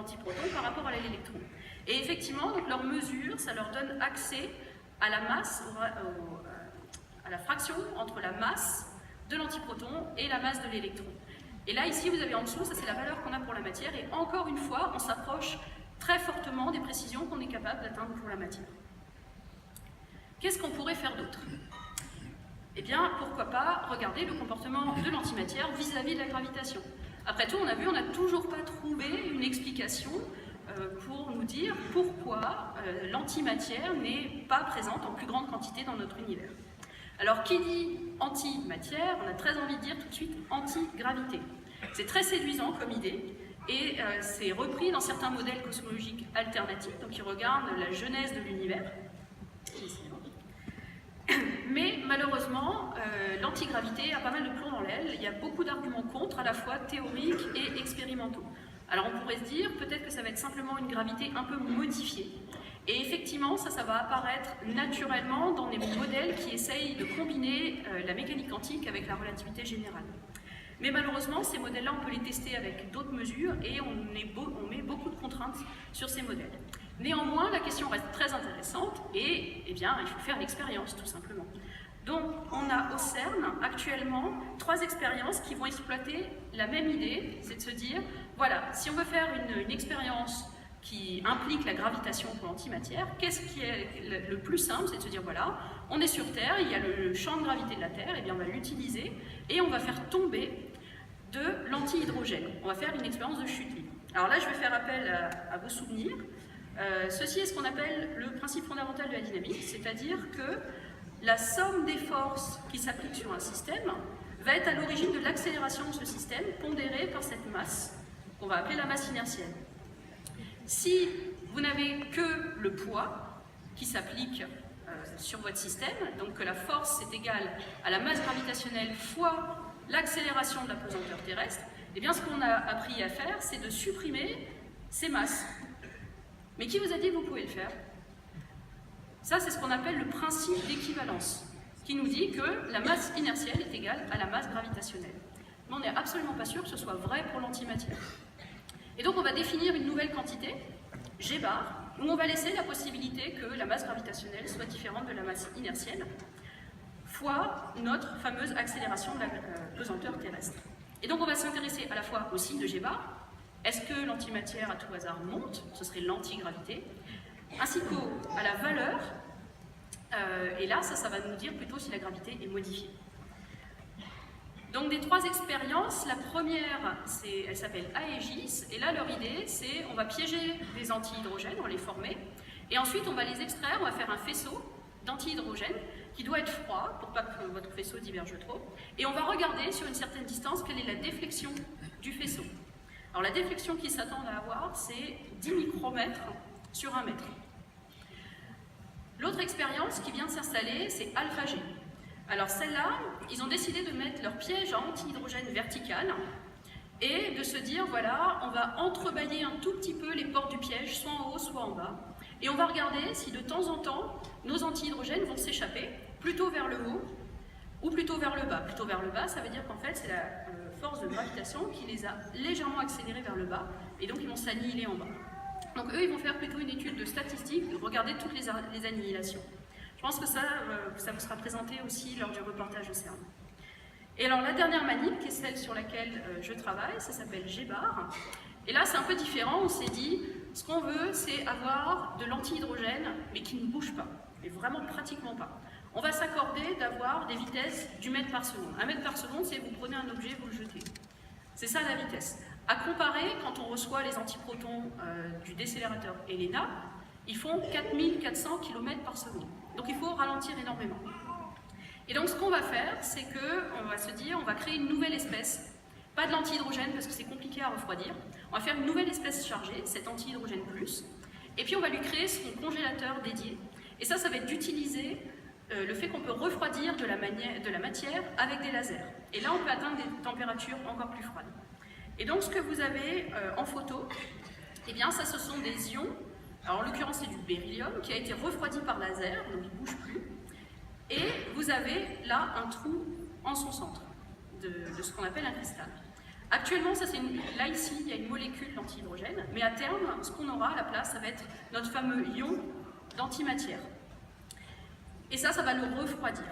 l'antiproton par rapport à l'électron. Et effectivement, donc, leur mesure, ça leur donne accès à la masse, à la fraction entre la masse de l'antiproton et la masse de l'électron. Et là, ici, vous avez en dessous, ça c'est la valeur qu'on a pour la matière, et encore une fois, on s'approche très fortement des précisions qu'on est capable d'atteindre pour la matière. Qu'est-ce qu'on pourrait faire d'autre? Eh bien, pourquoi pas regarder le comportement de l'antimatière vis-à-vis de la gravitation. Après tout, on a vu, on n'a toujours pas trouvé une explication pour nous dire pourquoi l'antimatière n'est pas présente en plus grande quantité dans notre univers. Alors, qui dit antimatière, on a très envie de dire tout de suite antigravité. C'est très séduisant comme idée, et c'est repris dans certains modèles cosmologiques alternatifs, donc qui regardent la genèse de l'univers. Mais malheureusement, l'antigravité a pas mal de plomb dans l'aile. Il y a beaucoup d'arguments contre, à la fois théoriques et expérimentaux. Alors on pourrait se dire, peut-être que ça va être simplement une gravité un peu modifiée. Et effectivement, ça va apparaître naturellement dans des modèles qui essayent de combiner la mécanique quantique avec la relativité générale. Mais malheureusement, ces modèles-là, on peut les tester avec d'autres mesures et on met beaucoup de contraintes sur ces modèles. Néanmoins, la question reste très intéressante et eh bien, il faut faire l'expérience, tout simplement. Donc, on a au CERN, actuellement, 3 expériences qui vont exploiter la même idée, c'est de se dire, voilà, si on veut faire une expérience qui implique la gravitation pour l'antimatière, qu'est-ce qui est le plus simple? C'est de se dire, voilà, on est sur Terre, il y a le champ de gravité de la Terre, et bien on va l'utiliser, et on va faire tomber de l'antihydrogène. On va faire une expérience de chute libre. Alors là, je vais faire appel à vos souvenirs. Ceci est ce qu'on appelle le principe fondamental de la dynamique, c'est-à-dire que la somme des forces qui s'appliquent sur un système va être à l'origine de l'accélération de ce système, pondérée par cette masse, qu'on va appeler la masse inertielle. Si vous n'avez que le poids qui s'applique sur votre système, donc que la force est égale à la masse gravitationnelle fois l'accélération de la pesanteur terrestre, eh bien ce qu'on a appris à faire, c'est de supprimer ces masses. Mais qui vous a dit que vous pouvez le faire? Ça, c'est ce qu'on appelle le principe d'équivalence, qui nous dit que la masse inertielle est égale à la masse gravitationnelle. Mais on n'est absolument pas sûr que ce soit vrai pour l'antimatière. Et donc on va définir une nouvelle quantité, G bar, où on va laisser la possibilité que la masse gravitationnelle soit différente de la masse inertielle, fois notre fameuse accélération de la pesanteur terrestre. Et donc on va s'intéresser à la fois au signe de G bar. Est-ce que l'antimatière à tout hasard monte? Ce serait l'antigravité. Ainsi qu'à la valeur, et là, ça va nous dire plutôt si la gravité est modifiée. Donc des 3 expériences, la première, elle s'appelle Aegis, et là leur idée, c'est on va piéger des antihydrogènes, on va les former, et ensuite on va les extraire, on va faire un faisceau d'antihydrogène qui doit être froid pour pas que votre faisceau diverge trop, et on va regarder sur une certaine distance quelle est la déflexion du faisceau. Alors la déflexion qu'ils s'attendent à avoir, c'est 10 micromètres sur 1 mètre. L'autre expérience qui vient de s'installer, c'est AlphaG. Alors celle-là, ils ont décidé de mettre leur piège à antihydrogène vertical et de se dire, voilà, on va entrebâiller un tout petit peu les portes du piège, soit en haut, soit en bas, et on va regarder si de temps en temps, nos antihydrogènes vont s'échapper plutôt vers le haut ou plutôt vers le bas. Plutôt vers le bas, ça veut dire qu'en fait, c'est la force de gravitation qui les a légèrement accélérés vers le bas, et donc ils vont s'annihiler en bas. Donc eux, ils vont faire plutôt une étude de statistique, de regarder toutes les annihilations. Je pense que ça vous sera présenté aussi lors du reportage de CERN. Et alors la dernière manip, qui est celle sur laquelle je travaille, ça s'appelle G-bar. Et là, c'est un peu différent, on s'est dit, ce qu'on veut, c'est avoir de l'antihydrogène, mais qui ne bouge pas, mais vraiment pratiquement pas. On va s'accorder d'avoir des vitesses du mètre par seconde. 1 mètre par seconde, c'est vous prenez un objet, vous le jetez. C'est ça la vitesse. À comparer, quand on reçoit les antiprotons du décélérateur ELENA, ils font 4400 km par seconde. Donc il faut ralentir énormément. Et donc ce qu'on va faire, c'est qu'on va se dire, on va créer une nouvelle espèce. Pas de l'antihydrogène parce que c'est compliqué à refroidir. On va faire une nouvelle espèce chargée, cet antihydrogène plus. Et puis on va lui créer son congélateur dédié. Et ça va être d'utiliser le fait qu'on peut refroidir de la matière avec des lasers. Et là, on peut atteindre des températures encore plus froides. Et donc, ce que vous avez en photo, eh bien, ça, ce sont des ions. Alors, en l'occurrence, c'est du beryllium qui a été refroidi par laser, donc il ne bouge plus. Et vous avez là un trou en son centre de ce qu'on appelle un cristal. Actuellement, là ici, il y a une molécule d'antihydrogène, mais à terme, ce qu'on aura à la place, ça va être notre fameux ion d'antimatière. Et ça va le refroidir.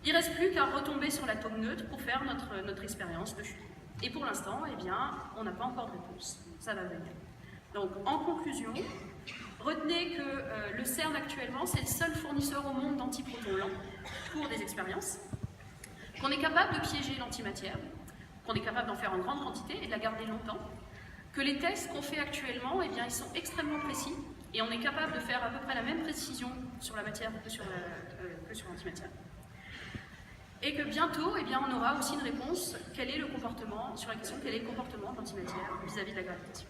Il ne reste plus qu'à retomber sur l'atome neutre pour faire notre expérience dessus. Et pour l'instant, eh bien, on n'a pas encore de réponse. Ça va venir. Donc, en conclusion, retenez que le CERN actuellement, c'est le seul fournisseur au monde d'antiprotons lents pour des expériences, qu'on est capable de piéger l'antimatière, qu'on est capable d'en faire en grande quantité et de la garder longtemps, que les tests qu'on fait actuellement, eh bien, ils sont extrêmement précis et on est capable de faire à peu près la même précision sur la matière que sur l'antimatière. Et que bientôt, eh bien, on aura aussi une réponse quel est le comportement, sur la question quel est le comportement de l'antimatière vis-à-vis de la gravitation.